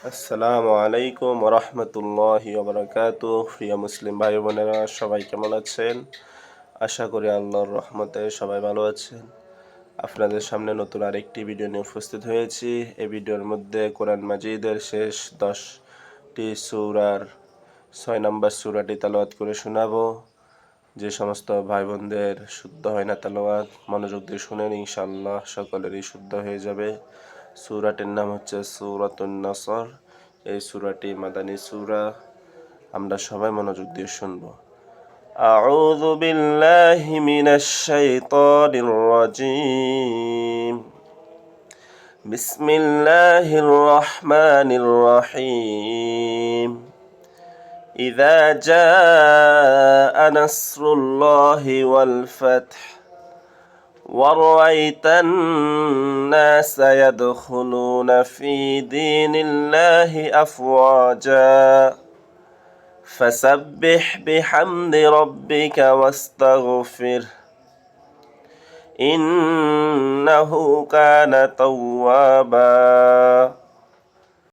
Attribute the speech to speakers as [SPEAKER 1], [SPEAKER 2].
[SPEAKER 1] আসসালামু আলাইকুম রহমতুল্লাহি ওবরাকাতুহ। প্রিয় মুসলিম ভাই বোনেরা, সবাই কেমন আছেন? আশা করি আল্লাহর রহমতে সবাই ভালো আছেন। আপনাদের সামনে নতুন আরেকটি ভিডিও নিয়ে উপস্থিত হয়েছি। এই ভিডিওর মধ্যে কোরআন মাজিদের শেষ 10টি সূরার 6 নম্বর সূরাটি তেলাওয়াত করে শোনাবো। যে সমস্ত ভাই বোনদের শুদ্ধ হয় না তেলাওয়াত, মনোযোগ দিয়ে শুনেন, ইনশাআল্লাহ সকলেরই শুদ্ধ হয়ে যাবে। সূরাটির নাম হচ্ছে সূরাতুন নাসর। এই সূরাটি মাদানী সূরা। আমরা সবাই মনোযোগ দিয়ে শুনব। আউযু বিল্লাহি মিনাশ শাইতানির রাজীম। বিসমিল্লাহির রহমানির রহিম। إذا جاء نصر الله والفتح ورأيت الناس يدخلون في دين الله أفواجا فسبح بحمد ربك واستغفره إنه كان توابا